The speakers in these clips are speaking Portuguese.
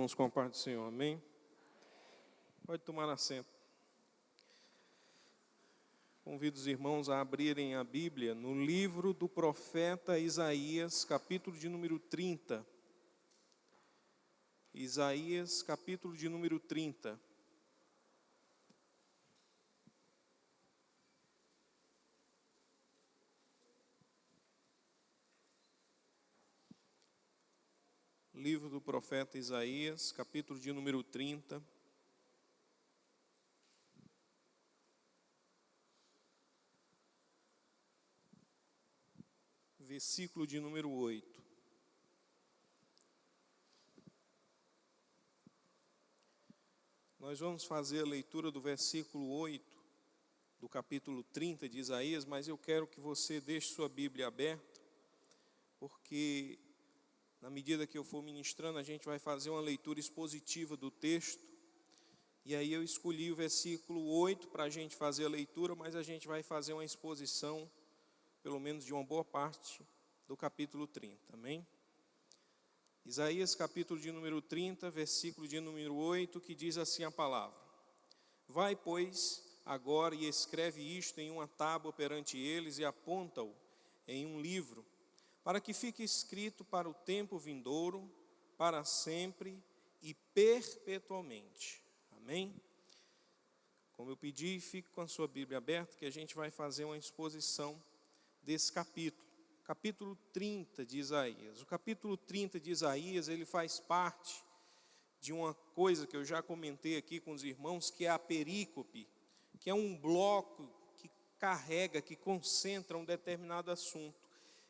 Vamos com a paz do Senhor, amém? Pode tomar assento. Convido os irmãos a abrirem a Bíblia no livro do profeta Isaías, capítulo de número 30. Isaías, capítulo de número 30. Livro do profeta Isaías, capítulo de número 30. Versículo de número 8. Nós vamos fazer a leitura do versículo 8 do capítulo 30 de Isaías, mas eu quero que você deixe sua Bíblia aberta, porque na medida que eu for ministrando, a gente vai fazer uma leitura expositiva do texto. E aí eu escolhi o versículo 8 para a gente fazer a leitura, mas a gente vai fazer uma exposição, pelo menos de uma boa parte, do capítulo 30, amém? Isaías, capítulo de número 30, versículo de número 8, que diz assim a palavra: Vai, pois, agora e escreve isto em uma tábua perante eles e aponta-o em um livro, para que fique escrito para o tempo vindouro, para sempre e perpetuamente. Amém? Como eu pedi, fique com a sua Bíblia aberta, que a gente vai fazer uma exposição desse capítulo. Capítulo 30 de Isaías. O capítulo 30 de Isaías, ele faz parte de uma coisa que eu já comentei aqui com os irmãos, que é a perícope, que é um bloco que carrega, que concentra um determinado assunto.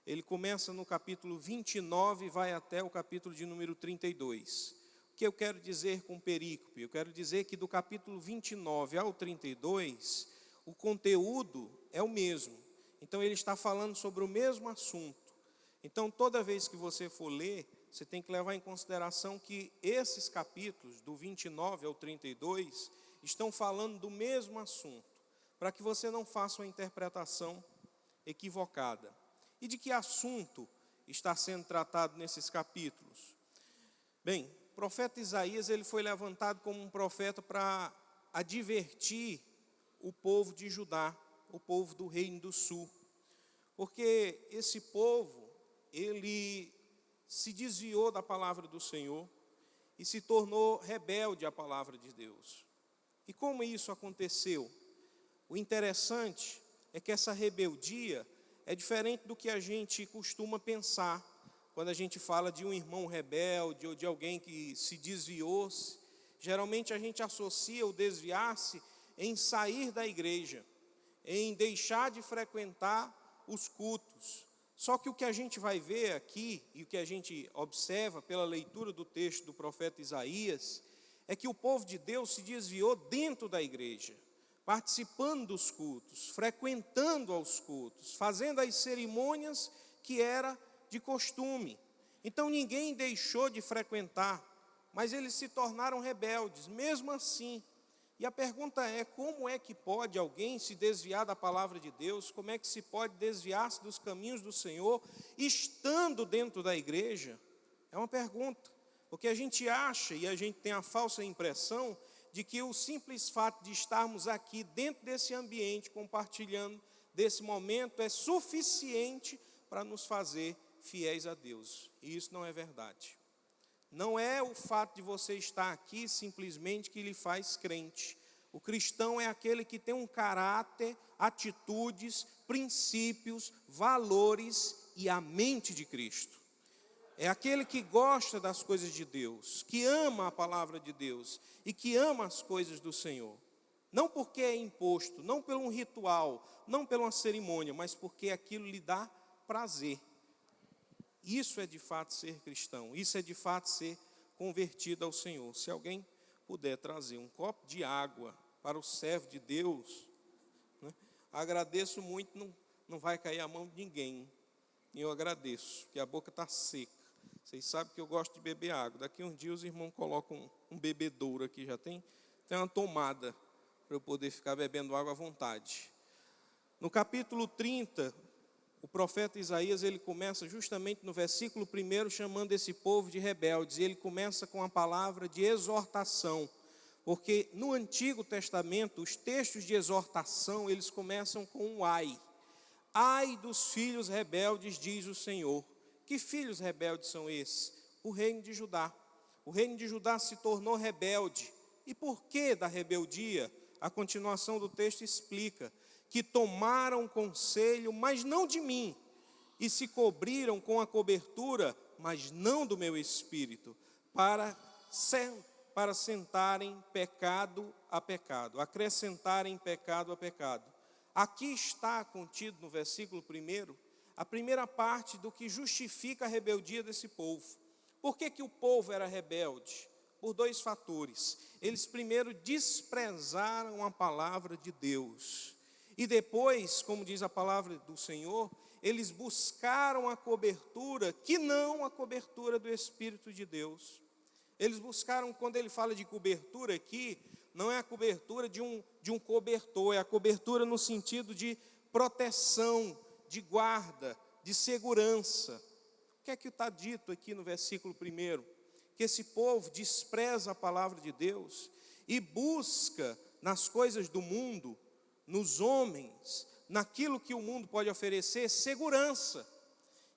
Ele começa no capítulo 29 e vai até o capítulo de número 32. O que eu quero dizer com perícope? Eu quero dizer que do capítulo 29 ao 32, o conteúdo é o mesmo. Então ele está falando sobre o mesmo assunto. Então toda vez que você for ler, você tem que levar em consideração que esses capítulos, do 29 ao 32, estão falando do mesmo assunto, para que você não faça uma interpretação equivocada. E de que assunto está sendo tratado nesses capítulos? Bem, o profeta Isaías, ele foi levantado como um profeta para advertir o povo de Judá, o povo do Reino do Sul. Porque esse povo, ele se desviou da palavra do Senhor e se tornou rebelde à palavra de Deus. E como isso aconteceu? O interessante é que essa rebeldia é diferente do que a gente costuma pensar quando a gente fala de um irmão rebelde ou de alguém que se desviou-se. Geralmente a gente associa o desviar-se em sair da igreja, em deixar de frequentar os cultos. Só que o que a gente vai ver aqui, e o que a gente observa pela leitura do texto do profeta Isaías, é que o povo de Deus se desviou dentro da igreja, participando dos cultos, frequentando aos cultos, fazendo as cerimônias que era de costume. Então ninguém deixou de frequentar, mas eles se tornaram rebeldes, mesmo assim. E a pergunta é, como é que pode alguém se desviar da palavra de Deus? Como é que se pode desviar-se dos caminhos do Senhor, estando dentro da igreja? É uma pergunta, porque a gente acha e a gente tem a falsa impressão de que o simples fato de estarmos aqui dentro desse ambiente, compartilhando desse momento, é suficiente para nos fazer fiéis a Deus. E isso não é verdade. Não é o fato de você estar aqui simplesmente que lhe faz crente. O cristão é aquele que tem um caráter, atitudes, princípios, valores e a mente de Cristo. É aquele que gosta das coisas de Deus, que ama a palavra de Deus e que ama as coisas do Senhor. Não porque é imposto, não por um ritual, não por uma cerimônia, mas porque aquilo lhe dá prazer. Isso é de fato ser cristão, isso é de fato ser convertido ao Senhor. Se alguém puder trazer um copo de água para o servo de Deus, né, agradeço muito, não vai cair a mão de ninguém. E eu agradeço, porque a boca está seca. Vocês sabem que eu gosto de beber água. Daqui uns dias os irmãos colocam um bebedouro aqui, já tem uma tomada para eu poder ficar bebendo água à vontade. No capítulo 30, o profeta Isaías, ele começa justamente no versículo 1, chamando esse povo de rebeldes, e ele começa com a palavra de exortação, porque no Antigo Testamento, os textos de exortação, eles começam com um ai. Ai dos filhos rebeldes, diz o Senhor. Que filhos rebeldes são esses? O reino de Judá. O reino de Judá se tornou rebelde. E por que da rebeldia? A continuação do texto explica que tomaram conselho, mas não de mim, e se cobriram com a cobertura, mas não do meu espírito, para sentarem pecado a pecado, acrescentarem pecado a pecado. Aqui está contido no versículo 1, a primeira parte do que justifica a rebeldia desse povo. Por que o povo era rebelde? Por dois fatores. Eles primeiro desprezaram a palavra de Deus. E depois, como diz a palavra do Senhor, eles buscaram a cobertura, que não a cobertura do Espírito de Deus. Eles buscaram, quando ele fala de cobertura aqui, não é a cobertura de um cobertor, é a cobertura no sentido de proteção, de guarda, de segurança. O que é que está dito aqui no versículo 1? Que esse povo despreza a palavra de Deus e busca nas coisas do mundo, nos homens, naquilo que o mundo pode oferecer, segurança.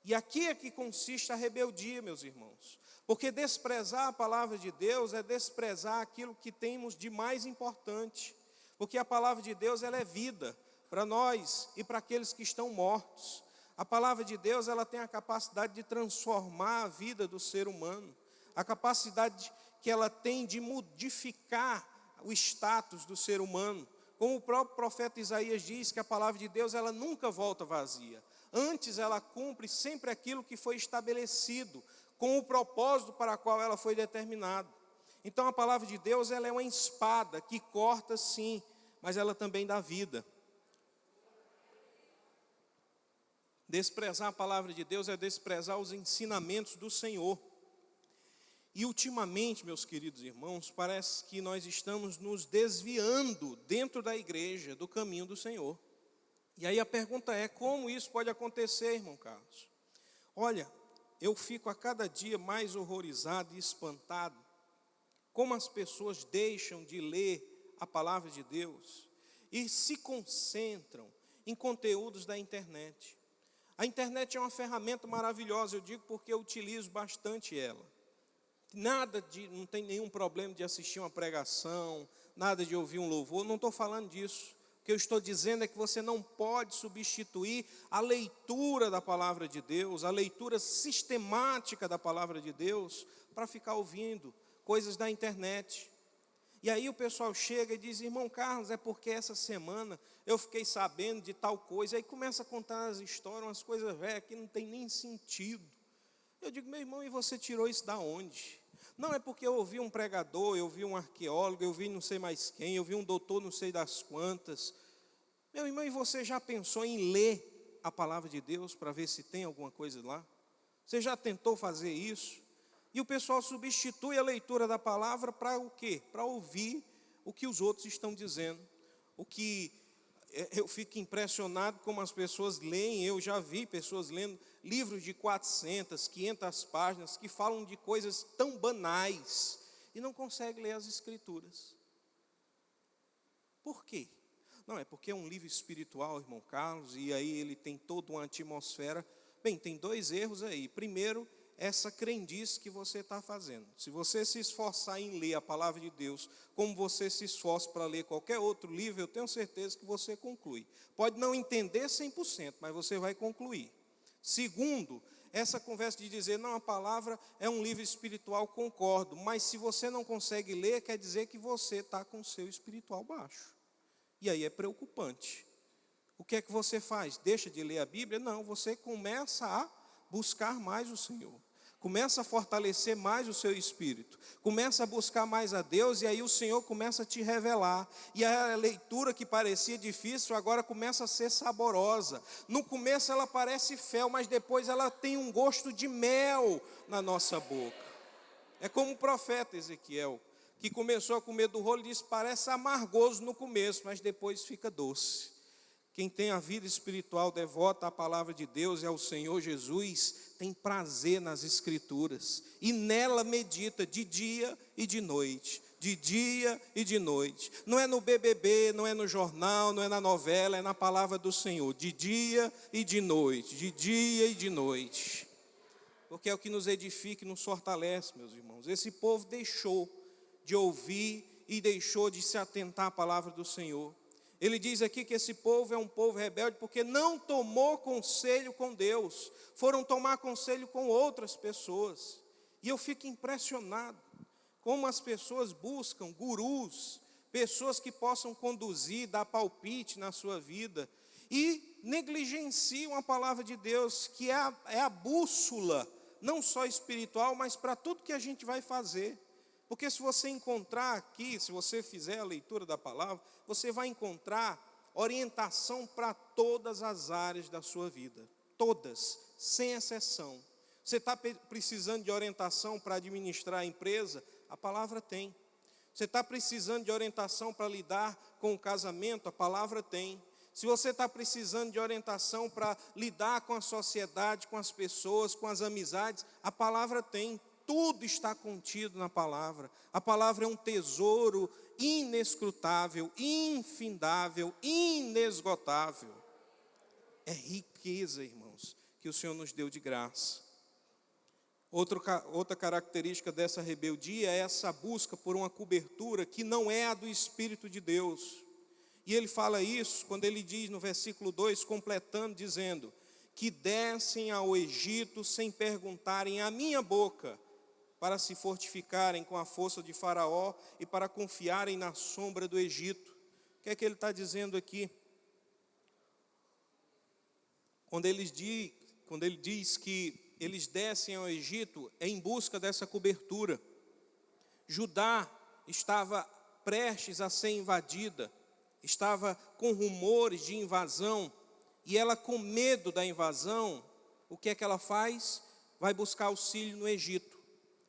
E aqui é que consiste a rebeldia, meus irmãos. Porque desprezar a palavra de Deus é desprezar aquilo que temos de mais importante. Porque a palavra de Deus, ela é vida para nós e para aqueles que estão mortos. A palavra de Deus, ela tem a capacidade de transformar a vida do ser humano. A capacidade que ela tem de modificar o status do ser humano. Como o próprio profeta Isaías diz, que a palavra de Deus, ela nunca volta vazia. Antes, ela cumpre sempre aquilo que foi estabelecido, com o propósito para o qual ela foi determinada. Então, a palavra de Deus, ela é uma espada que corta sim, mas ela também dá vida. Desprezar a palavra de Deus é desprezar os ensinamentos do Senhor. E ultimamente, meus queridos irmãos, parece que nós estamos nos desviando dentro da igreja do caminho do Senhor. E aí a pergunta é, como isso pode acontecer, irmão Carlos? Olha, eu fico a cada dia mais horrorizado e espantado como as pessoas deixam de ler a palavra de Deus e se concentram em conteúdos da internet. A internet é uma ferramenta maravilhosa, eu digo porque eu utilizo bastante ela. Não tem nenhum problema de assistir uma pregação, nada de ouvir um louvor, não estou falando disso. O que eu estou dizendo é que você não pode substituir a leitura da palavra de Deus, a leitura sistemática da palavra de Deus, para ficar ouvindo coisas da internet. E aí o pessoal chega e diz, irmão Carlos, é porque essa semana eu fiquei sabendo de tal coisa. Aí começa a contar as histórias, umas coisas velhas que não tem nem sentido. Eu digo, meu irmão, e você tirou isso da onde? Não, é porque eu ouvi um pregador, eu ouvi um arqueólogo, eu ouvi não sei mais quem, eu ouvi um doutor não sei das quantas. Meu irmão, e você já pensou em ler a palavra de Deus para ver se tem alguma coisa lá? Você já tentou fazer isso? E o pessoal substitui a leitura da palavra para o quê? Para ouvir o que os outros estão dizendo. O que eu fico impressionado como as pessoas leem, eu já vi pessoas lendo livros de 400, 500 páginas, que falam de coisas tão banais, e não conseguem ler as Escrituras. Por quê? Não, é porque é um livro espiritual, irmão Carlos, e aí ele tem toda uma atmosfera. Bem, tem dois erros aí. Primeiro, essa crendice que você está fazendo. Se você se esforçar em ler a palavra de Deus, como você se esforça para ler qualquer outro livro, eu tenho certeza que você conclui. Pode não entender 100%, mas você vai concluir. Segundo, essa conversa de dizer, não, a palavra é um livro espiritual, concordo, mas se você não consegue ler, quer dizer que você está com o seu espiritual baixo. E aí é preocupante. O que é que você faz? Deixa de ler a Bíblia? Não, você começa a buscar mais o Senhor. Começa a fortalecer mais o seu espírito. Começa a buscar mais a Deus e aí o Senhor começa a te revelar. E a leitura que parecia difícil agora começa a ser saborosa. No começo ela parece fel, mas depois ela tem um gosto de mel na nossa boca. É como o profeta Ezequiel, que começou a comer do rolo e disse, parece amargoso no começo, mas depois fica doce. Quem tem a vida espiritual devota à palavra de Deus e ao Senhor Jesus, tem prazer nas Escrituras, e nela medita de dia e de noite, de dia e de noite. Não é no BBB, não é no jornal, não é na novela, é na palavra do Senhor, de dia e de noite, de dia e de noite. Porque é o que nos edifica e nos fortalece, meus irmãos. Esse povo deixou de ouvir e deixou de se atentar à palavra do Senhor. Ele diz aqui que esse povo é um povo rebelde porque não tomou conselho com Deus, foram tomar conselho com outras pessoas. E eu fico impressionado como as pessoas buscam gurus, pessoas que possam conduzir, dar palpite na sua vida, e negligenciam a palavra de Deus, que é a bússola, não só espiritual, mas para tudo que a gente vai fazer. Porque se você encontrar aqui, se você fizer a leitura da palavra, você vai encontrar orientação para todas as áreas da sua vida. Todas, sem exceção. Você está precisando de orientação para administrar a empresa? A palavra tem. Você está precisando de orientação para lidar com o casamento? A palavra tem. Se você está precisando de orientação para lidar com a sociedade, com as pessoas, com as amizades, a palavra tem. Tudo está contido na palavra. A palavra é um tesouro inescrutável, infindável, inesgotável. É riqueza, irmãos, que o Senhor nos deu de graça. Outra característica dessa rebeldia é essa busca por uma cobertura que não é a do Espírito de Deus. E ele fala isso quando ele diz no versículo 2, completando, dizendo: que descem ao Egito sem perguntarem à minha boca, para se fortificarem com a força de Faraó e para confiarem na sombra do Egito. O que é que ele está dizendo aqui? Quando ele diz que eles descem ao Egito, é em busca dessa cobertura. Judá estava prestes a ser invadida, estava com rumores de invasão, e ela, com medo da invasão, o que é que ela faz? Vai buscar auxílio no Egito.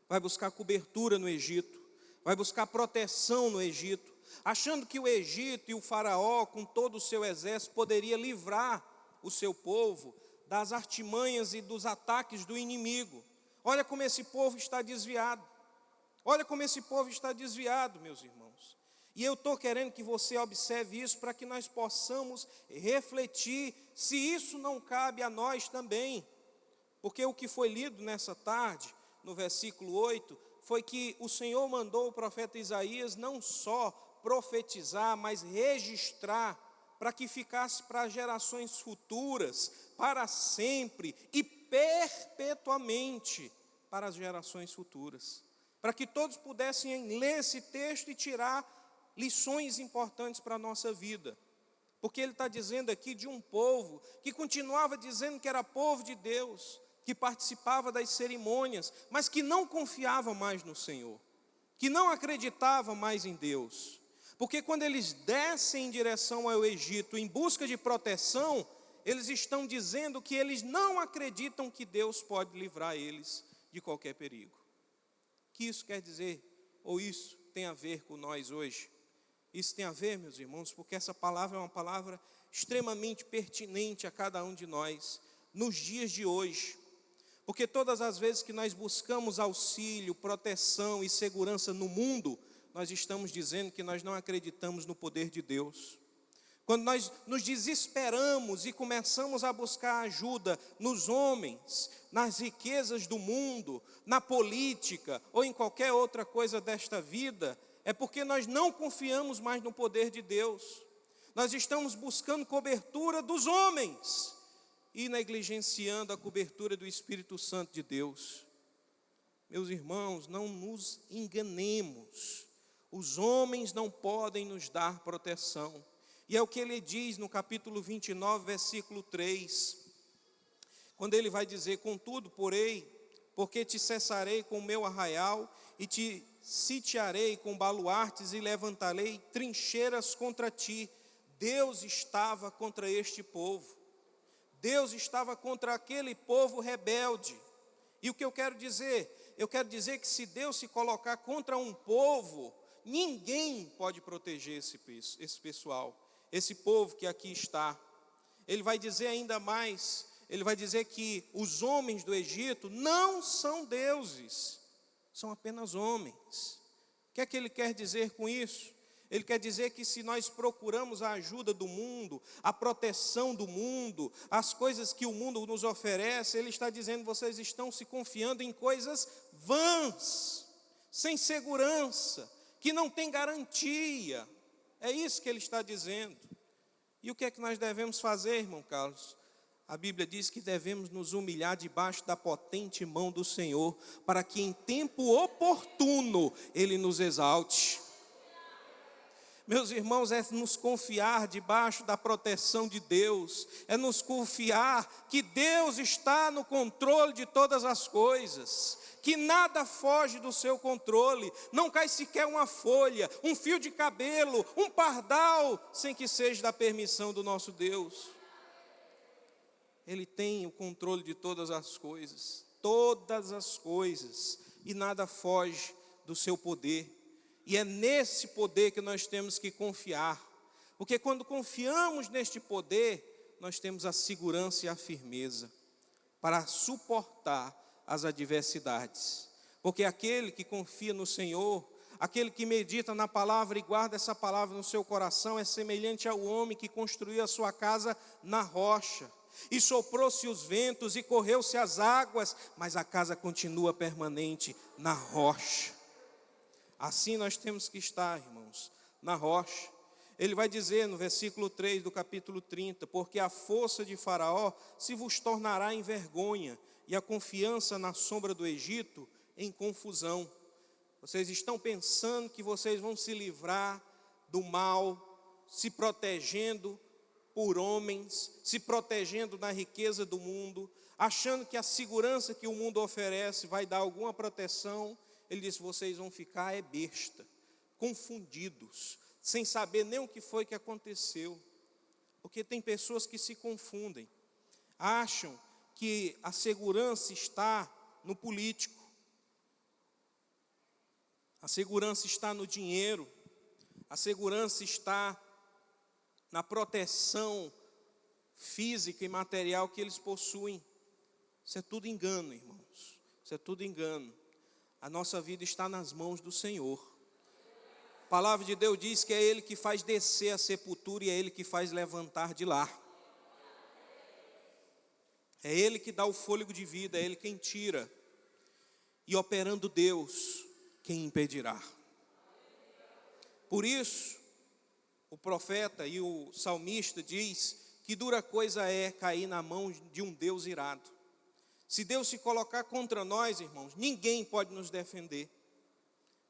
Vai buscar cobertura no Egito, vai buscar proteção no Egito, achando que o Egito e o faraó, com todo o seu exército, poderia livrar o seu povo das artimanhas e dos ataques do inimigo. Olha como esse povo está desviado, olha como esse povo está desviado, meus irmãos. E eu estou querendo que você observe isso para que nós possamos refletir se isso não cabe a nós também. Porque o que foi lido nessa tarde, no versículo 8, foi que o Senhor mandou o profeta Isaías não só profetizar, mas registrar, para que ficasse para gerações futuras, para sempre e perpetuamente para as gerações futuras. Para que todos pudessem ler esse texto e tirar lições importantes para a nossa vida. Porque ele está dizendo aqui de um povo que continuava dizendo que era povo de Deus, que participava das cerimônias, mas que não confiava mais no Senhor, que não acreditava mais em Deus. Porque quando eles descem em direção ao Egito em busca de proteção, eles estão dizendo que eles não acreditam que Deus pode livrar eles de qualquer perigo. O que isso quer dizer? Ou isso tem a ver com nós hoje? Isso tem a ver, meus irmãos, porque essa palavra é uma palavra extremamente pertinente a cada um de nós, nos dias de hoje. Porque todas as vezes que nós buscamos auxílio, proteção e segurança no mundo, nós estamos dizendo que nós não acreditamos no poder de Deus. Quando nós nos desesperamos e começamos a buscar ajuda nos homens, nas riquezas do mundo, na política ou em qualquer outra coisa desta vida, é porque nós não confiamos mais no poder de Deus. Nós estamos buscando cobertura dos homens e negligenciando a cobertura do Espírito Santo de Deus. Meus irmãos, não nos enganemos. Os homens não podem nos dar proteção. E é o que ele diz no capítulo 29, versículo 3. Quando ele vai dizer: contudo, porém, porque te cessarei com o meu arraial e te sitiarei com baluartes e levantarei trincheiras contra ti. Deus estava contra este povo. Deus estava contra aquele povo rebelde. E o que eu quero dizer? Eu quero dizer que se Deus se colocar contra um povo, ninguém pode proteger esse pessoal, esse povo que aqui está. Ele vai dizer ainda mais, ele vai dizer que os homens do Egito não são deuses, são apenas homens. O que é que ele quer dizer com isso? Ele quer dizer que se nós procuramos a ajuda do mundo, a proteção do mundo, as coisas que o mundo nos oferece, ele está dizendo, vocês estão se confiando em coisas vãs, sem segurança, que não tem garantia. É isso que ele está dizendo. E o que é que nós devemos fazer, irmão Carlos? A Bíblia diz que devemos nos humilhar debaixo da potente mão do Senhor, para que em tempo oportuno Ele nos exalte. Meus irmãos, é nos confiar debaixo da proteção de Deus, é nos confiar que Deus está no controle de todas as coisas, que nada foge do seu controle, não cai sequer uma folha, um fio de cabelo, um pardal, sem que seja da permissão do nosso Deus. Ele tem o controle de todas as coisas, e nada foge do seu poder. E é nesse poder que nós temos que confiar, porque quando confiamos neste poder, nós temos a segurança e a firmeza para suportar as adversidades. Porque aquele que confia no Senhor, aquele que medita na palavra e guarda essa palavra no seu coração, é semelhante ao homem que construiu a sua casa na rocha. E soprou-se os ventos e correu-se as águas, mas a casa continua permanente na rocha. Assim nós temos que estar, irmãos, na rocha. Ele vai dizer no versículo 3 do capítulo 30, porque a força de Faraó se vos tornará em vergonha, e a confiança na sombra do Egito em confusão. Vocês estão pensando que vocês vão se livrar do mal, se protegendo por homens, se protegendo da riqueza do mundo, achando que a segurança que o mundo oferece vai dar alguma proteção. Ele disse, vocês vão ficar besta, confundidos, sem saber nem o que foi que aconteceu. Porque tem pessoas que se confundem, acham que a segurança está no político, a segurança está no dinheiro, a segurança está na proteção física e material que eles possuem. Isso é tudo engano, irmãos, isso é tudo engano. A nossa vida está nas mãos do Senhor. A palavra de Deus diz que é Ele que faz descer a sepultura e é Ele que faz levantar de lá. É Ele que dá o fôlego de vida, é Ele quem tira. E operando Deus, quem impedirá? Por isso, o profeta e o salmista diz que dura coisa é cair na mão de um Deus irado. Se Deus se colocar contra nós, irmãos, ninguém pode nos defender,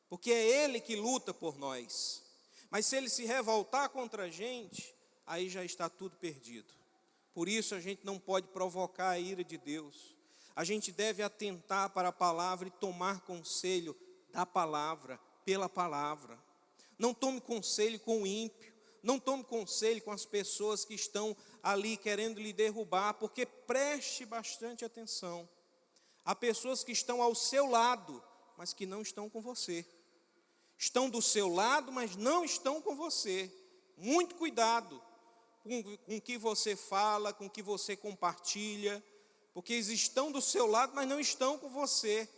porque é Ele que luta por nós. Mas se Ele se revoltar contra a gente, aí já está tudo perdido. Por isso a gente não pode provocar a ira de Deus. A gente deve atentar para a palavra e tomar conselho da palavra, pela palavra. Não tome conselho com o ímpio, não tome conselho com as pessoas que estão ali querendo lhe derrubar, porque preste bastante atenção. Há pessoas que estão ao seu lado, mas que não estão com você. Estão do seu lado, mas não estão com você. Muito cuidado com o que você fala, com o que você compartilha, porque eles estão do seu lado, mas não estão com você.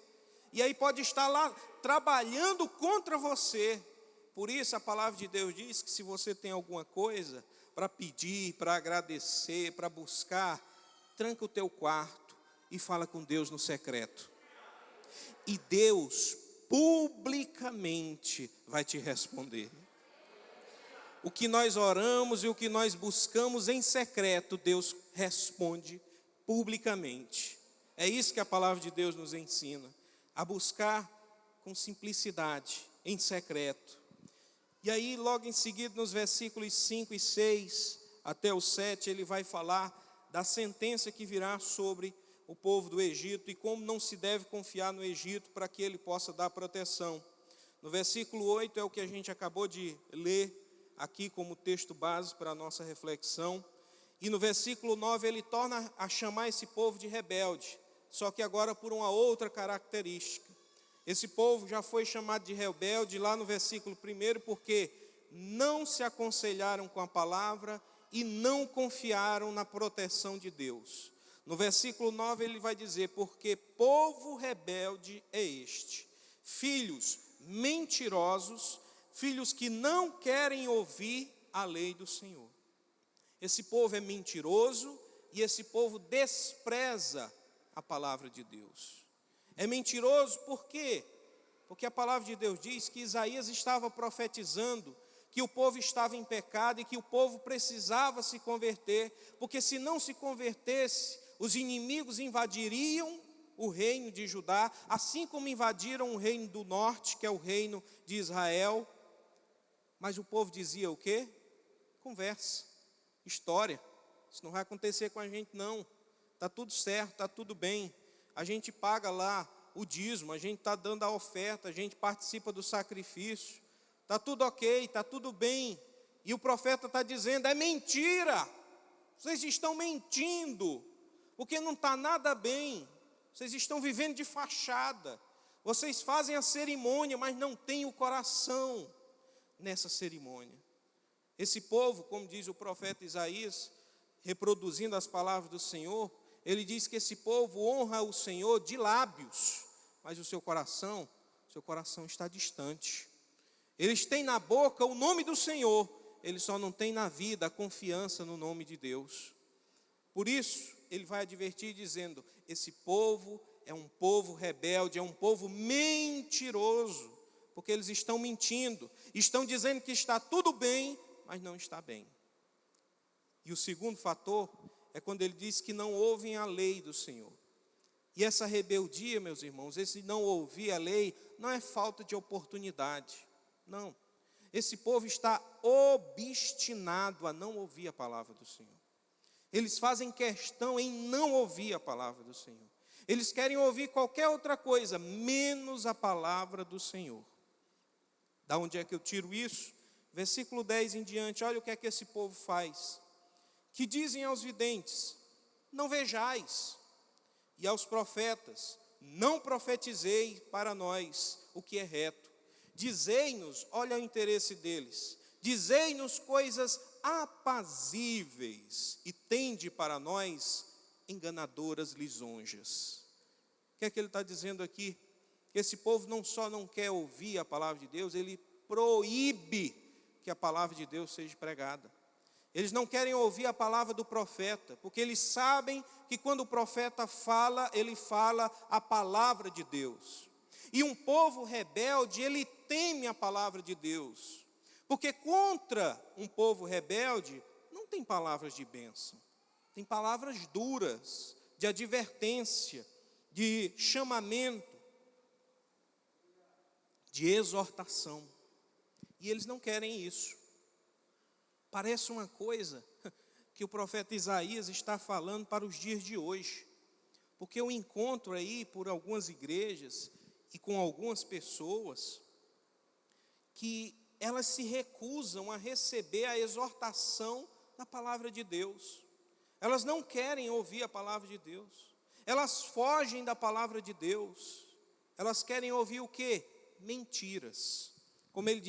E aí pode estar lá trabalhando contra você. Por isso a palavra de Deus diz que se você tem alguma coisa para pedir, para agradecer, para buscar, tranca o teu quarto e fala com Deus no secreto. E Deus publicamente vai te responder. O que nós oramos e o que nós buscamos em secreto, Deus responde publicamente. É isso que a palavra de Deus nos ensina, a buscar com simplicidade, em secreto. E aí, logo em seguida, nos versículos 5 e 6 até o 7, ele vai falar da sentença que virá sobre o povo do Egito e como não se deve confiar no Egito para que ele possa dar proteção. No versículo 8 é o que a gente acabou de ler aqui como texto base para a nossa reflexão. E no versículo 9 ele torna a chamar esse povo de rebelde, só que agora por uma outra característica. Esse povo já foi chamado de rebelde lá no versículo 1, porque não se aconselharam com a palavra e não confiaram na proteção de Deus. No versículo 9 ele vai dizer: porque povo rebelde é este, filhos mentirosos, filhos que não querem ouvir a lei do Senhor. Esse povo é mentiroso e esse povo despreza a palavra de Deus. É mentiroso por quê? Porque a palavra de Deus diz que Isaías estava profetizando que o povo estava em pecado e que o povo precisava se converter, porque se não se convertesse, os inimigos invadiriam o reino de Judá, assim como invadiram o reino do norte, que é o reino de Israel. Mas o povo dizia o quê? Conversa, história, isso não vai acontecer com a gente não, está tudo certo, está tudo bem, a gente paga lá o dízimo, a gente está dando a oferta, a gente participa do sacrifício, está tudo ok, está tudo bem. E o profeta está dizendo: é mentira, vocês estão mentindo, porque não está nada bem, vocês estão vivendo de fachada, vocês fazem a cerimônia, mas não têm o coração nessa cerimônia. Esse povo, como diz o profeta Isaías, reproduzindo as palavras do Senhor, ele diz que esse povo honra o Senhor de lábios, mas o seu coração está distante. Eles têm na boca o nome do Senhor, eles só não têm na vida a confiança no nome de Deus. Por isso, ele vai advertir dizendo: esse povo é um povo rebelde, é um povo mentiroso, porque eles estão mentindo, estão dizendo que está tudo bem, mas não está bem. E o segundo fator é quando ele diz que não ouvem a lei do Senhor. E essa rebeldia, meus irmãos, esse não ouvir a lei, não é falta de oportunidade, não. Esse povo está obstinado a não ouvir a palavra do Senhor. Eles fazem questão em não ouvir a palavra do Senhor. Eles querem ouvir qualquer outra coisa, menos a palavra do Senhor. Da onde é que eu tiro isso? Versículo 10 em diante, olha o que é que esse povo faz. Que dizem aos videntes: não vejais, e aos profetas: não profetizei para nós o que é reto. Dizei-nos, olha o interesse deles, dizei-nos coisas apazíveis, e tende para nós enganadoras lisonjas. O que é que ele está dizendo aqui? Que esse povo não só não quer ouvir a palavra de Deus, ele proíbe que a palavra de Deus seja pregada. Eles não querem ouvir a palavra do profeta, porque eles sabem que quando o profeta fala, ele fala a palavra de Deus. E um povo rebelde, ele teme a palavra de Deus, porque contra um povo rebelde, não tem palavras de bênção, tem palavras duras, de advertência, de chamamento, de exortação. E eles não querem isso. Parece uma coisa que o profeta Isaías está falando para os dias de hoje, porque eu encontro aí por algumas igrejas e com algumas pessoas que elas se recusam a receber a exortação da palavra de Deus. Elas não querem ouvir a palavra de Deus. Elas fogem da palavra de Deus. Elas querem ouvir o quê? Mentiras. Como ele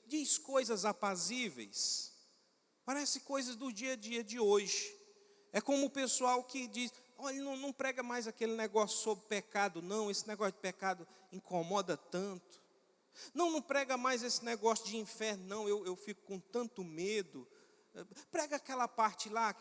diz coisas apazíveis. Parece coisas do dia a dia de hoje. É como o pessoal que diz: olha, não prega mais aquele negócio sobre pecado, não. Esse negócio de pecado incomoda tanto. Não prega mais esse negócio de inferno, não. Eu fico com tanto medo. Prega aquela parte lá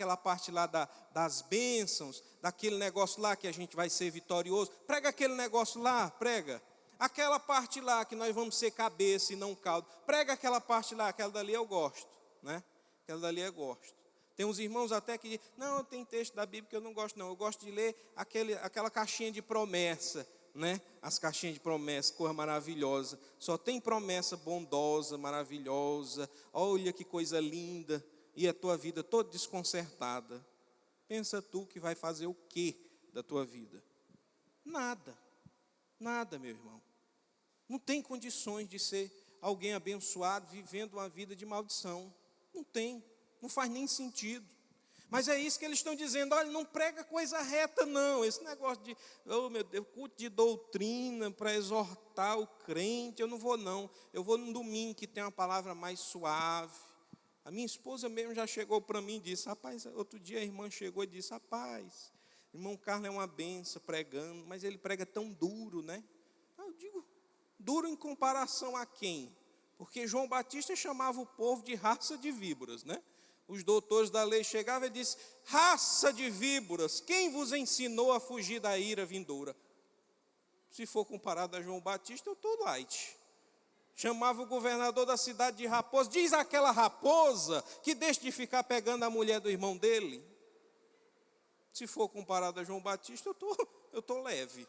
das bênçãos, daquele negócio lá que a gente vai ser vitorioso. Prega aquele negócio lá, prega. Aquela parte lá que nós vamos ser cabeça e não caldo. Prega aquela parte lá, aquela dali eu gosto, né? Aquela dali eu gosto. Tem uns irmãos até que dizem: não, tem texto da Bíblia que eu não gosto não. Eu gosto de ler aquela caixinha de promessa, né? As caixinhas de promessa, coisa maravilhosa. Só tem promessa bondosa, maravilhosa. Olha que coisa linda. E a tua vida toda desconcertada. Pensa tu que vai fazer o quê da tua vida? Nada. Nada, meu irmão. Não tem condições de ser alguém abençoado vivendo uma vida de maldição. Não tem. Não faz nem sentido. Mas é isso que eles estão dizendo: olha, não prega coisa reta não, esse negócio de, oh meu Deus, culto de doutrina para exortar o crente, eu não vou não, eu vou no domingo que tem uma palavra mais suave, A minha esposa mesmo já chegou para mim e disse, rapaz, outro dia a irmã chegou e disse, rapaz, irmão Carlos é uma benção pregando, mas ele prega tão duro, né? Eu digo, duro em comparação a quem? Porque João Batista chamava o povo de raça de víboras, né? Os doutores da lei chegavam e disseram, raça de víboras, quem vos ensinou a fugir da ira vindoura? Se for comparado a João Batista, eu estou light. Chamava o governador da cidade de raposa, diz aquela raposa que deixa de ficar pegando a mulher do irmão dele. Se for comparado a João Batista, eu estou leve.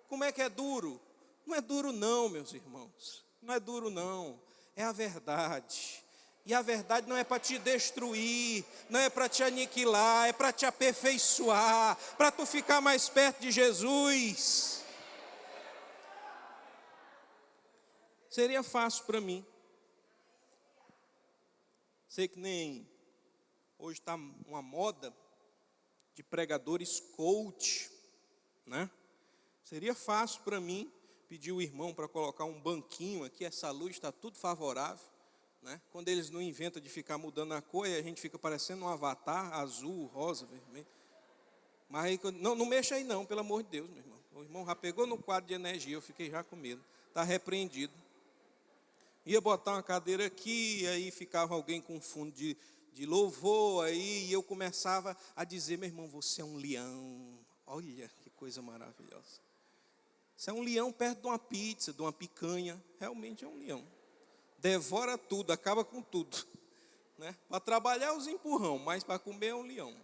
Como é que é duro? Não é duro não, meus irmãos. Não é duro não, é a verdade. E a verdade não é para te destruir, não é para te aniquilar, é para te aperfeiçoar, para tu ficar mais perto de Jesus. Seria fácil para mim. Sei que nem hoje está uma moda de pregadores coach, né? Seria fácil para mim pedir o irmão para colocar um banquinho aqui, essa luz está tudo favorável, né? Quando eles não inventam de ficar mudando a cor, a gente fica parecendo um avatar, azul, rosa, vermelho. Mas aí, não mexa aí não, pelo amor de Deus, meu irmão. O irmão já pegou no quadro de energia, eu fiquei já com medo. Está repreendido. Ia botar uma cadeira aqui, aí ficava alguém com fundo de louvor, aí eu começava a dizer, meu irmão, você é um leão. Olha que coisa maravilhosa. Você é um leão perto de uma pizza, de uma picanha. Realmente é um leão. Devora tudo, acaba com tudo, né? Para trabalhar os empurrão, mas para comer é um leão.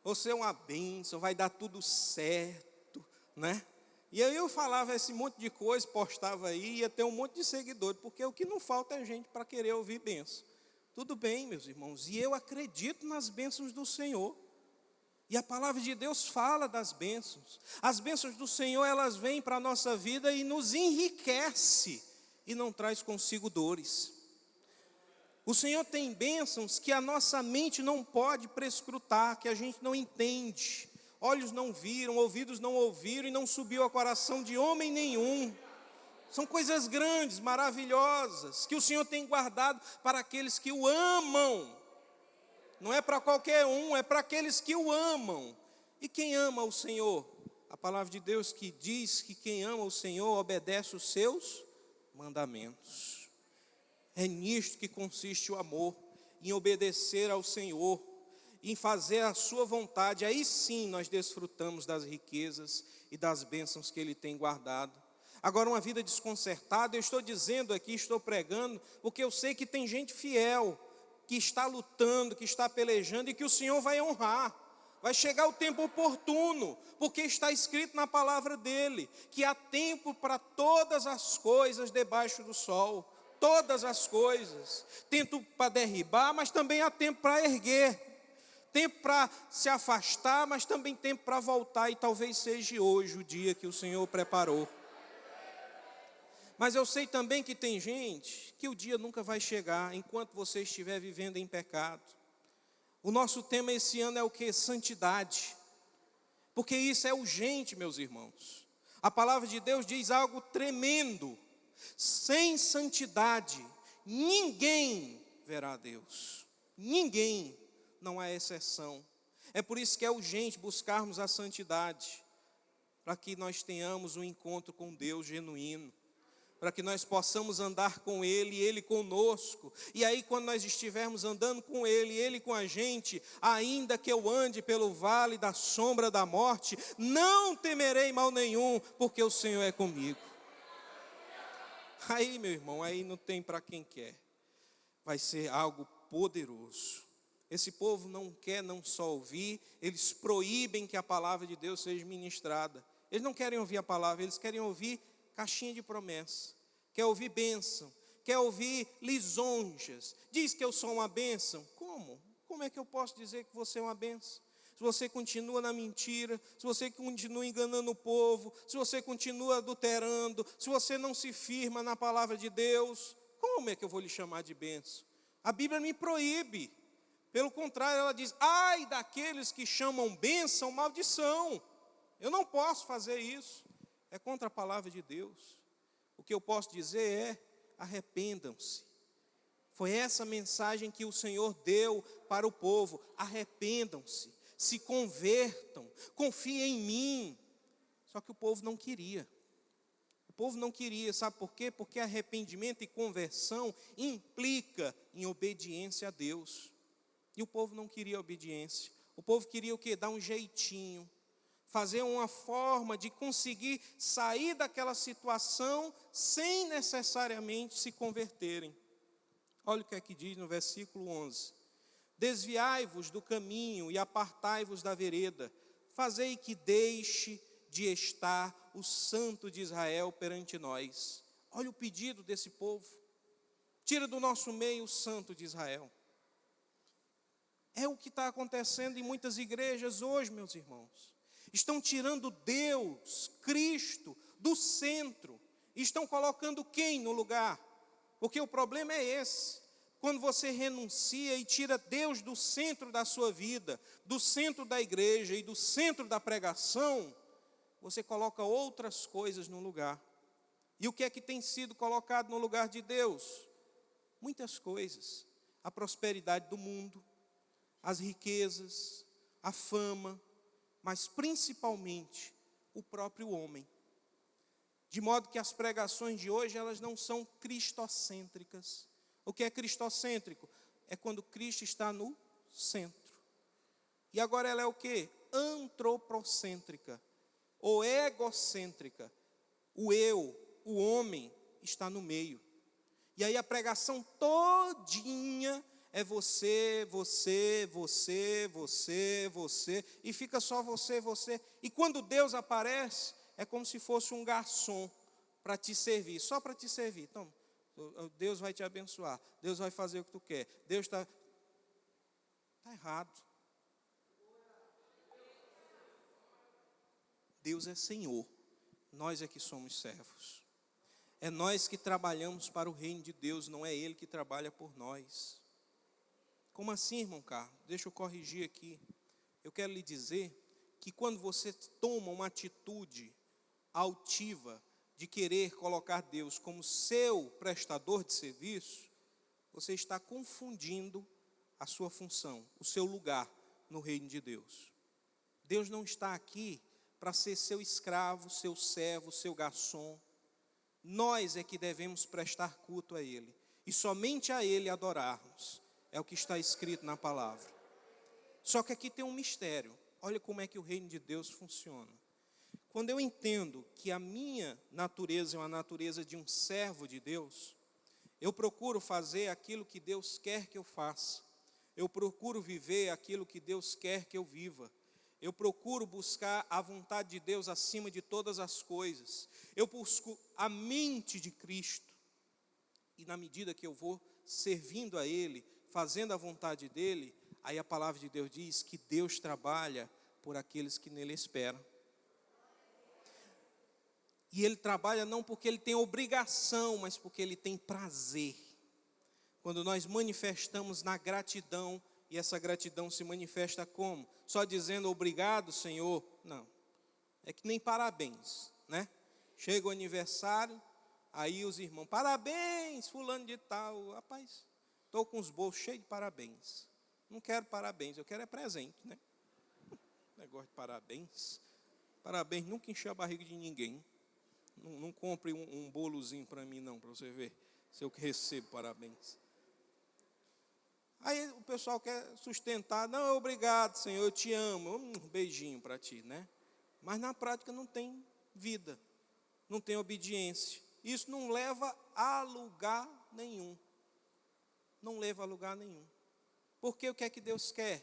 Você é uma bênção, vai dar tudo certo, né? E aí eu falava esse monte de coisa, postava aí, ia ter um monte de seguidores, porque o que não falta é gente para querer ouvir bênção. Tudo bem, meus irmãos, e eu acredito nas bênçãos do Senhor. E a palavra de Deus fala das bênçãos. As bênçãos do Senhor, elas vêm para a nossa vida e nos enriquece e não traz consigo dores. O Senhor tem bênçãos que a nossa mente não pode prescrutar, que a gente não entende. Olhos não viram, ouvidos não ouviram e não subiu ao coração de homem nenhum. São coisas grandes, maravilhosas, que o Senhor tem guardado para aqueles que o amam. Não é para qualquer um, é para aqueles que o amam. E quem ama o Senhor? A palavra de Deus que diz que quem ama o Senhor obedece os seus mandamentos. É nisto que consiste o amor, em obedecer ao Senhor, em fazer a sua vontade. Aí sim nós desfrutamos das riquezas e das bênçãos que Ele tem guardado. Agora, uma vida desconcertada, eu estou dizendo aqui, estou pregando, porque eu sei que tem gente fiel, que está lutando, que está pelejando e que o Senhor vai honrar. Vai chegar o tempo oportuno, porque está escrito na palavra dEle, que há tempo para todas as coisas debaixo do sol. Todas as coisas. Tempo para derribar, mas também há tempo para erguer. Tempo para se afastar, mas também tempo para voltar. E talvez seja hoje o dia que o Senhor preparou. Mas eu sei também que tem gente que o dia nunca vai chegar enquanto você estiver vivendo em pecado. O nosso tema esse ano é o quê? Santidade. Porque isso é urgente, meus irmãos. A palavra de Deus diz algo tremendo. Sem santidade, ninguém verá a Deus. Ninguém, não há exceção. É por isso que é urgente buscarmos a santidade, para que nós tenhamos um encontro com Deus genuíno, para que nós possamos andar com Ele e Ele conosco. E aí quando nós estivermos andando com Ele, Ele com a gente, ainda que eu ande pelo vale da sombra da morte, não temerei mal nenhum, porque o Senhor é comigo. Aí, meu irmão, aí não tem para quem quer. Vai ser algo poderoso. Esse povo não quer não só ouvir, eles proíbem que a palavra de Deus seja ministrada. Eles não querem ouvir a palavra, eles querem ouvir caixinha de promessa. Quer ouvir bênção, quer ouvir lisonjas. Diz que eu sou uma bênção. Como? Como é que eu posso dizer que você é uma bênção? Se você continua na mentira, se você continua enganando o povo, se você continua adulterando, se você não se firma na palavra de Deus, como é que eu vou lhe chamar de bênção? A Bíblia me proíbe. Pelo contrário, ela diz, ai daqueles que chamam bênção, maldição. Eu não posso fazer isso. É contra a palavra de Deus. O que eu posso dizer é, arrependam-se. Foi essa mensagem que o Senhor deu para o povo: arrependam-se, se convertam, confiem em mim. Só que o povo não queria. O povo não queria, sabe por quê? Porque arrependimento e conversão implica em obediência a Deus. E o povo não queria obediência. O povo queria o quê? Dar um jeitinho, fazer uma forma de conseguir sair daquela situação sem necessariamente se converterem. Olha o que é que diz no versículo 11: desviai-vos do caminho e apartai-vos da vereda, fazei que deixe de estar o Santo de Israel perante nós. Olha o pedido desse povo: tira do nosso meio o Santo de Israel. É o que está acontecendo em muitas igrejas hoje, meus irmãos. Estão tirando Deus, Cristo, do centro. Estão colocando quem no lugar? Porque o problema é esse. Quando você renuncia e tira Deus do centro da sua vida, do centro da igreja e do centro da pregação, você coloca outras coisas no lugar. E o que é que tem sido colocado no lugar de Deus? Muitas coisas. A prosperidade do mundo, as riquezas, a fama, mas principalmente o próprio homem. De modo que as pregações de hoje, elas não são cristocêntricas. O que é cristocêntrico? É quando Cristo está no centro. E agora ela é o quê? Antropocêntrica, ou egocêntrica. O eu, o homem, está no meio. E aí a pregação todinha é você, e fica só você. E quando Deus aparece, é como se fosse um garçom para te servir, só para te servir. Então, Deus vai te abençoar, Deus vai fazer o que tu quer. Deus está errado. Deus é Senhor, nós é que somos servos. É nós que trabalhamos para o reino de Deus, não é Ele que trabalha por nós. Como assim, irmão Carlos? Deixa eu corrigir aqui. Eu quero lhe dizer que quando você toma uma atitude altiva de querer colocar Deus como seu prestador de serviço, você está confundindo a sua função, o seu lugar no reino de Deus. Deus não está aqui para ser seu escravo, seu servo, seu garçom. Nós é que devemos prestar culto a Ele, e somente a Ele adorarmos. É o que está escrito na palavra. Só que aqui tem um mistério. Olha como é que o reino de Deus funciona. Quando eu entendo que a minha natureza é uma natureza de um servo de Deus, eu procuro fazer aquilo que Deus quer que eu faça. Eu procuro viver aquilo que Deus quer que eu viva. Eu procuro buscar a vontade de Deus acima de todas as coisas. Eu busco a mente de Cristo. E na medida que eu vou servindo a Ele, fazendo a vontade dEle, aí a palavra de Deus diz que Deus trabalha por aqueles que nele esperam. E Ele trabalha não porque Ele tem obrigação, mas porque Ele tem prazer. Quando nós manifestamos na gratidão, e essa gratidão se manifesta como? Só dizendo obrigado, Senhor? Não. É que nem parabéns, né? Chega o aniversário, aí os irmãos, parabéns, fulano de tal. Rapaz, estou com os bolsos cheios de parabéns. Não quero parabéns, eu quero é presente, né? Negócio de parabéns. Parabéns nunca encheu a barriga de ninguém. Não compre um bolozinho para mim não, para você ver se eu recebo parabéns. Aí o pessoal quer sustentar, não, obrigado, Senhor, eu te amo, um beijinho para ti, né? Mas na prática não tem vida, não tem obediência. Isso não leva a lugar nenhum. Não leva a lugar nenhum. Porque o que é que Deus quer?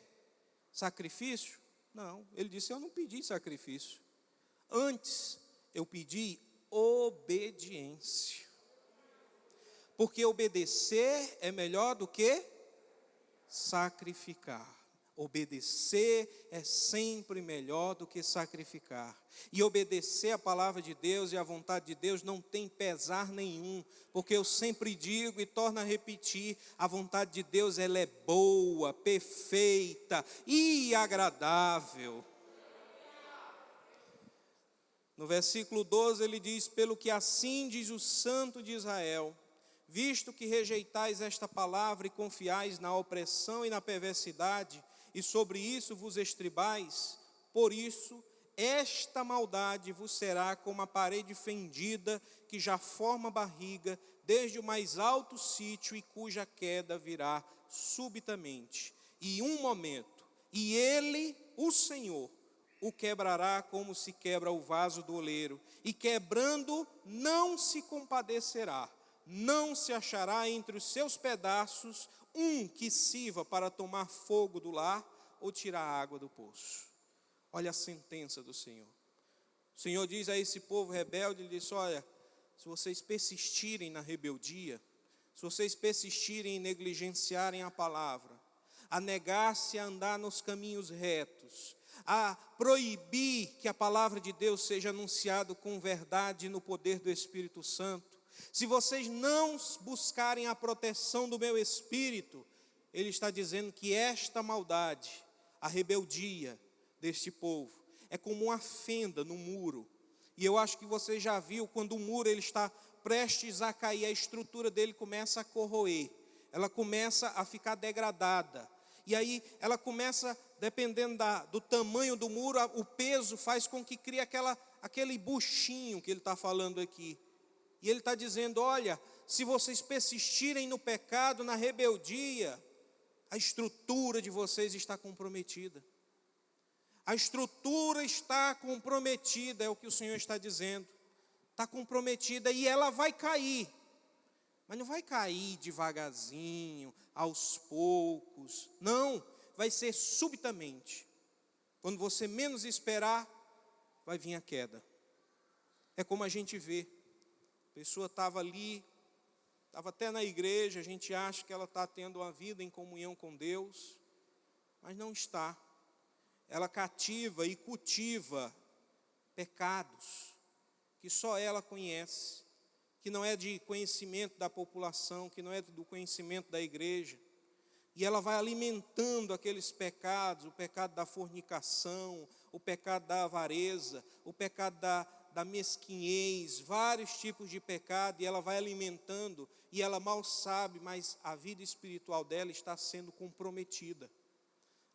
Sacrifício? Não, Ele disse, eu não pedi sacrifício. Antes, eu pedi obediência. Porque obedecer é melhor do que sacrificar. Obedecer é sempre melhor do que sacrificar. E obedecer a palavra de Deus e a vontade de Deus não tem pesar nenhum, porque eu sempre digo e torno a repetir, a vontade de Deus ela é boa, perfeita e agradável. No versículo 12 ele diz, pelo que assim diz o Santo de Israel, Visto que rejeitais esta palavra e confiais na opressão e na perversidade, e sobre isso vos estribais, por isso esta maldade vos será como a parede fendida, que já forma barriga, desde o mais alto sítio, e cuja queda virá subitamente. E um momento, e ele, o Senhor, o quebrará como se quebra o vaso do oleiro, e quebrando não se compadecerá, não se achará entre os seus pedaços um que sirva para tomar fogo do lar ou tirar água do poço. Olha a sentença do Senhor. O Senhor diz a esse povo rebelde, ele diz: olha, se vocês persistirem na rebeldia, se vocês persistirem em negligenciarem a palavra, a negar-se a andar nos caminhos retos, a proibir que a palavra de Deus seja anunciada com verdade no poder do Espírito Santo, se vocês não buscarem a proteção do meu Espírito, ele está dizendo que esta maldade, a rebeldia deste povo, é como uma fenda no muro. E eu acho que você já viu, quando o muro ele está prestes a cair, a estrutura dele começa a corroer, ela começa a ficar degradada. E aí ela começa, dependendo do tamanho do muro, o peso faz com que crie aquele buchinho que ele está falando aqui. E ele está dizendo: olha, se vocês persistirem no pecado, na rebeldia, a estrutura de vocês está comprometida. A estrutura está comprometida, é o que o Senhor está dizendo. Está comprometida e ela vai cair. Mas não vai cair devagarzinho, aos poucos. Não, vai ser subitamente. Quando você menos esperar, vai vir a queda. É como a gente vê. A pessoa estava ali, estava até na igreja, a gente acha que ela está tendo uma vida em comunhão com Deus, mas não está. Ela cativa e cultiva pecados que só ela conhece, que não é de conhecimento da população, que não é do conhecimento da igreja. E ela vai alimentando aqueles pecados, o pecado da fornicação, o pecado da avareza, o pecado da mesquinhez, vários tipos de pecado, e ela vai alimentando, e ela mal sabe, mas a vida espiritual dela está sendo comprometida.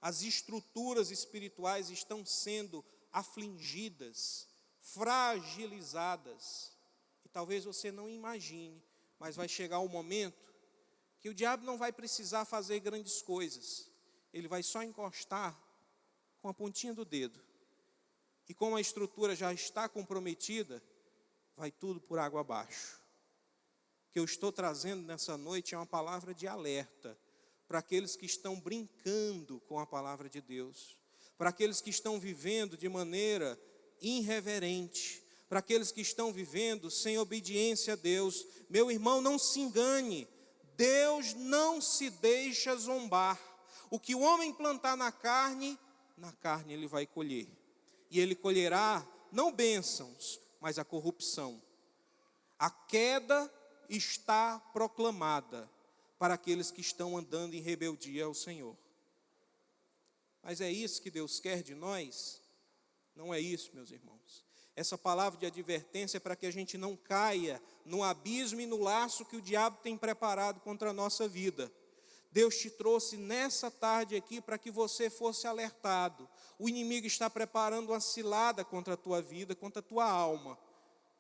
As estruturas espirituais estão sendo afligidas, fragilizadas. E talvez você não imagine, mas vai chegar um momento que o diabo não vai precisar fazer grandes coisas. Ele vai só encostar com a pontinha do dedo. E como a estrutura já está comprometida, vai tudo por água abaixo. O que eu estou trazendo nessa noite é uma palavra de alerta para aqueles que estão brincando com a palavra de Deus, para aqueles que estão vivendo de maneira irreverente, para aqueles que estão vivendo sem obediência a Deus. Meu irmão, não se engane, Deus não se deixa zombar. O que o homem plantar na carne ele vai colher. E ele colherá não bênçãos, mas a corrupção. A queda está proclamada para aqueles que estão andando em rebeldia ao Senhor. Mas é isso que Deus quer de nós? Não é isso, meus irmãos. Essa palavra de advertência é para que a gente não caia no abismo e no laço que o diabo tem preparado contra a nossa vida. Deus te trouxe nessa tarde aqui para que você fosse alertado. O inimigo está preparando uma cilada contra a tua vida, contra a tua alma.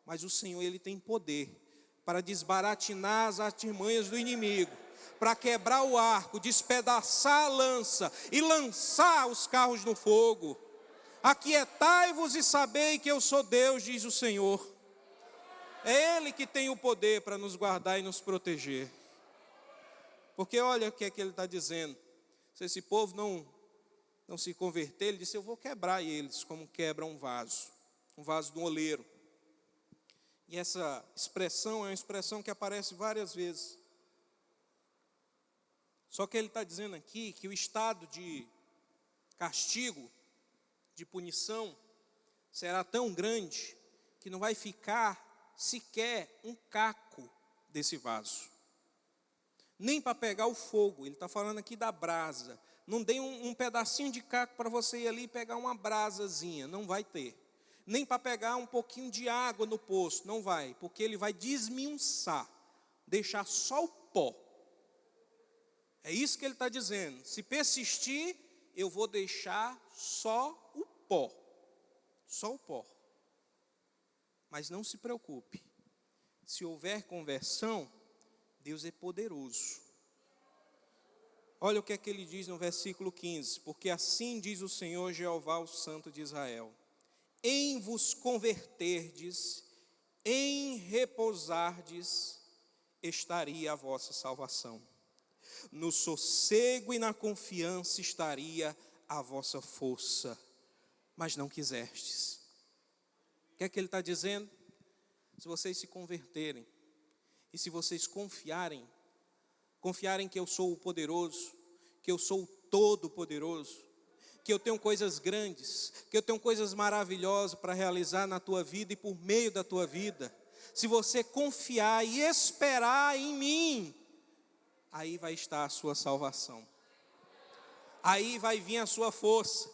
Mas o Senhor, Ele tem poder para desbaratinar as artimanhas do inimigo, para quebrar o arco, despedaçar a lança e lançar os carros no fogo. Aquietai-vos e sabei que eu sou Deus, diz o Senhor. É Ele que tem o poder para nos guardar e nos proteger. Porque olha o que é que ele está dizendo. Se esse povo não se converter, ele disse: eu vou quebrar eles como quebra um vaso de um oleiro. E essa expressão é uma expressão que aparece várias vezes. Só que ele está dizendo aqui que o estado de castigo, de punição, será tão grande que não vai ficar sequer um caco desse vaso. Nem para pegar o fogo, ele está falando aqui da brasa. Não dê um pedacinho de caco para você ir ali e pegar uma brasazinha, não vai ter. Nem para pegar um pouquinho de água no poço, não vai, porque ele vai desminçar deixar só o pó. É isso que ele está dizendo. Se persistir, eu vou deixar só o pó. Só o pó. Mas não se preocupe. Se houver conversão, Deus é poderoso. Olha o que é que ele diz no versículo 15. Porque assim diz o Senhor Jeová, o Santo de Israel: em vos converterdes, em repousardes, estaria a vossa salvação. No sossego e na confiança estaria a vossa força, mas não quisestes. O que é que ele está dizendo? Se vocês se converterem, e se vocês confiarem que eu sou o poderoso, que eu sou o todo-poderoso, que eu tenho coisas grandes, que eu tenho coisas maravilhosas para realizar na tua vida e por meio da tua vida, se você confiar e esperar em mim, aí vai estar a sua salvação. Aí vai vir a sua força.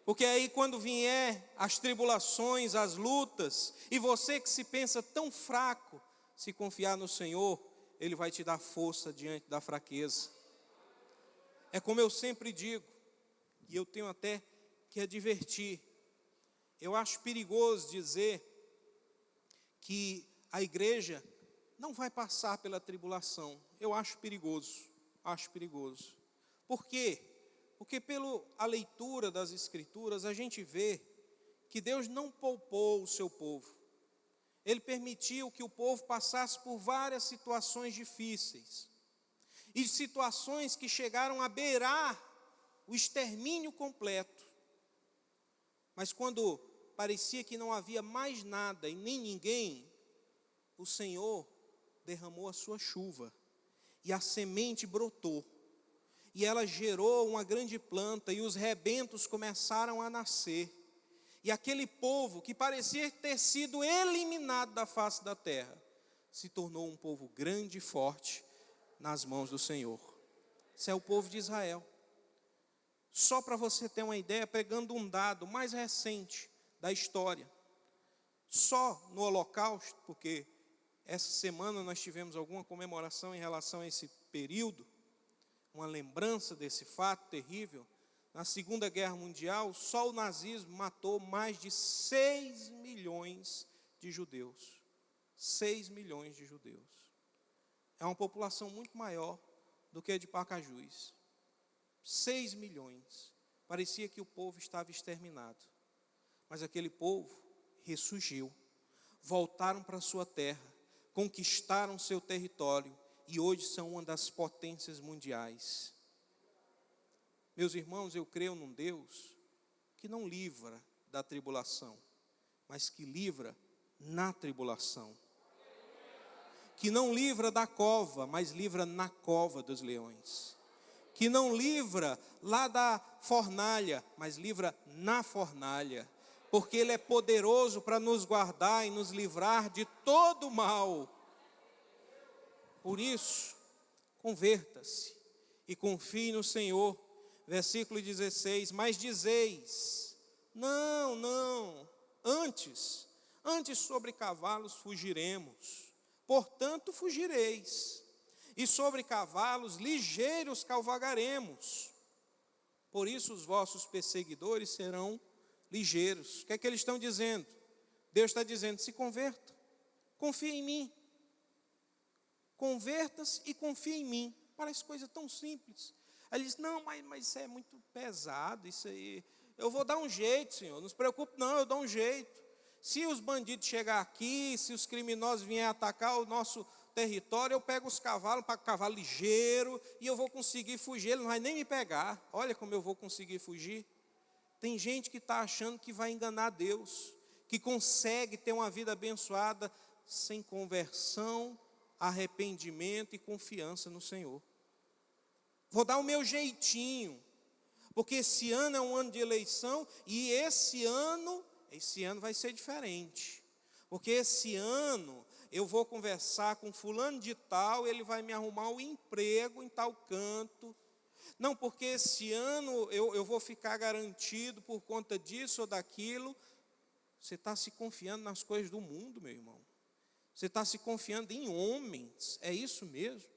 Porque aí quando vier as tribulações, as lutas, e você que se pensa tão fraco, se confiar no Senhor, Ele vai te dar força diante da fraqueza. É como eu sempre digo, e eu tenho até que advertir, eu acho perigoso dizer que a igreja não vai passar pela tribulação. Eu acho perigoso, Por quê? Porque pela leitura das Escrituras, a gente vê que Deus não poupou o seu povo. Ele permitiu que o povo passasse por várias situações difíceis. E situações que chegaram a beirar o extermínio completo. Mas quando parecia que não havia mais nada e nem ninguém, o Senhor derramou a sua chuva. E a semente brotou. E ela gerou uma grande planta e os rebentos começaram a nascer. E aquele povo que parecia ter sido eliminado da face da terra, se tornou um povo grande e forte nas mãos do Senhor. Esse é o povo de Israel. Só para você ter uma ideia, pegando um dado mais recente da história. Só no Holocausto, porque essa semana nós tivemos alguma comemoração em relação a esse período, uma lembrança desse fato terrível. Na Segunda Guerra Mundial, só o nazismo matou mais de 6 milhões de judeus. 6 milhões de judeus. É uma população muito maior do que a de Pacajus. 6 milhões. Parecia que o povo estava exterminado. Mas aquele povo ressurgiu. Voltaram para sua terra. Conquistaram seu território. E hoje são uma das potências mundiais. Meus irmãos, eu creio num Deus que não livra da tribulação, mas que livra na tribulação. Que não livra da cova, mas livra na cova dos leões. Que não livra lá da fornalha, mas livra na fornalha. Porque Ele é poderoso para nos guardar e nos livrar de todo mal. Por isso, converta-se e confie no Senhor. Versículo 16, mas dizeis, não, antes sobre cavalos fugiremos, portanto fugireis, e sobre cavalos ligeiros cavalgaremos, por isso os vossos perseguidores serão ligeiros. O que é que eles estão dizendo? Deus está dizendo, se converta, confia em mim, converta-se e confia em mim. Parece coisa tão simples. Aí ele diz, não, mas isso é muito pesado, isso aí, eu vou dar um jeito, Senhor, não se preocupe não, eu dou um jeito. Se os bandidos chegarem aqui, se os criminosos vierem atacar o nosso território, eu pego os cavalos, para cavalo ligeiro, e eu vou conseguir fugir, ele não vai nem me pegar. Olha como eu vou conseguir fugir. Tem gente que está achando que vai enganar Deus, que consegue ter uma vida abençoada, sem conversão, arrependimento e confiança no Senhor. Vou dar o meu jeitinho, porque esse ano é um ano de eleição, e esse ano vai ser diferente, porque esse ano eu vou conversar com fulano de tal, ele vai me arrumar um emprego em tal canto, não, porque esse ano eu vou ficar garantido por conta disso ou daquilo. Você está se confiando nas coisas do mundo, meu irmão. Você está se confiando em homens, é isso mesmo?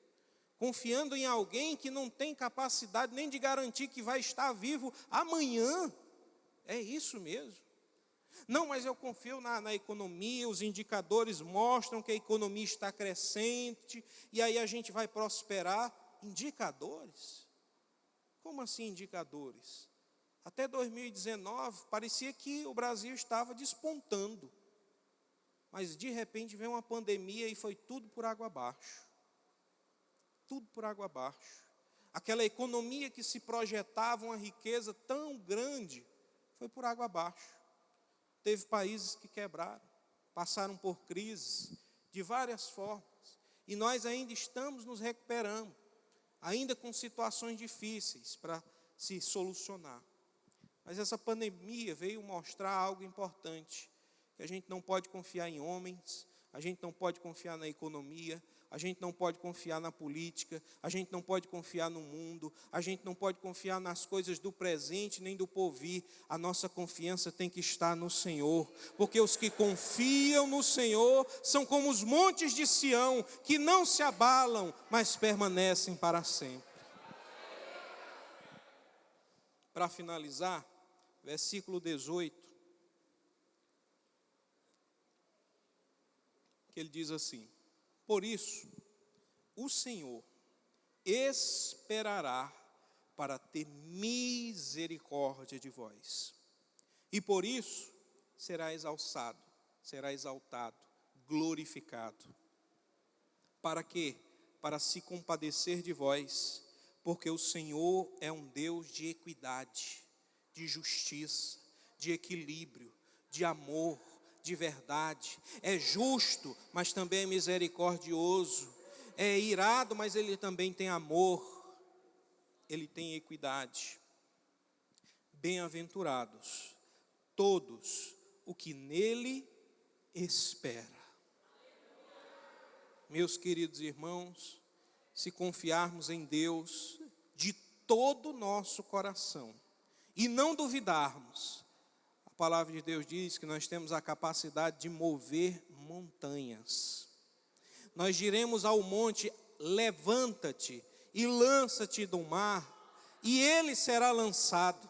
Confiando em alguém que não tem capacidade nem de garantir que vai estar vivo amanhã, é isso mesmo? Não, mas eu confio na economia, os indicadores mostram que a economia está crescente, e aí a gente vai prosperar. Indicadores? Como assim indicadores? Até 2019, parecia que o Brasil estava despontando. Mas de repente veio uma pandemia e foi tudo por água abaixo. Tudo por água abaixo. Aquela economia que se projetava uma riqueza tão grande, foi por água abaixo. Teve países que quebraram, passaram por crises de várias formas. E nós ainda estamos nos recuperando, ainda com situações difíceis para se solucionar. Mas essa pandemia veio mostrar algo importante, que a gente não pode confiar em homens, a gente não pode confiar na economia, a gente não pode confiar na política, a gente não pode confiar no mundo, a gente não pode confiar nas coisas do presente nem do porvir. A nossa confiança tem que estar no Senhor, porque os que confiam no Senhor são como os montes de Sião, que não se abalam, mas permanecem para sempre. Para finalizar, versículo 18, que ele diz assim: por isso, o Senhor esperará para ter misericórdia de vós. E por isso, será exalçado, será exaltado, glorificado. Para quê? Para se compadecer de vós, porque o Senhor é um Deus de equidade, de justiça, de equilíbrio, de amor, de verdade. É justo, mas também é misericordioso. É irado, mas ele também tem amor. Ele tem equidade. Bem-aventurados todos o que nele espera. Meus queridos irmãos, se confiarmos em Deus de todo o nosso coração e não duvidarmos, a palavra de Deus diz que nós temos a capacidade de mover montanhas. Nós diremos ao monte: levanta-te e lança-te do mar, e ele será lançado.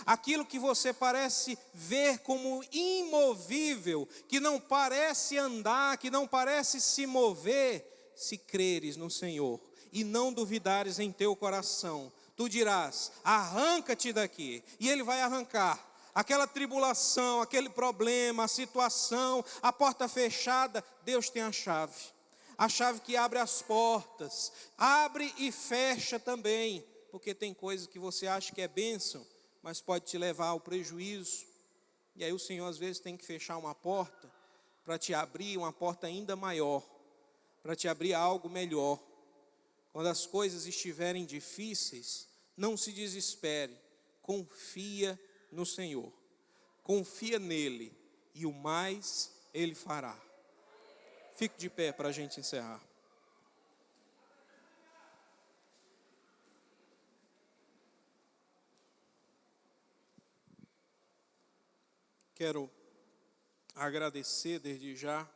Aquilo que você parece ver como imovível, que não parece andar, que não parece se mover, se creres no Senhor e não duvidares em teu coração, tu dirás: arranca-te daqui, e ele vai arrancar. Aquela tribulação, aquele problema, a situação, a porta fechada, Deus tem a chave que abre as portas, abre e fecha também, porque tem coisas que você acha que é bênção, mas pode te levar ao prejuízo. E aí o Senhor às vezes tem que fechar uma porta para te abrir uma porta ainda maior, para te abrir algo melhor. Quando as coisas estiverem difíceis, não se desespere, confia no Senhor, confia nele, e o mais ele fará. Fique de pé para a gente encerrar. Quero agradecer desde já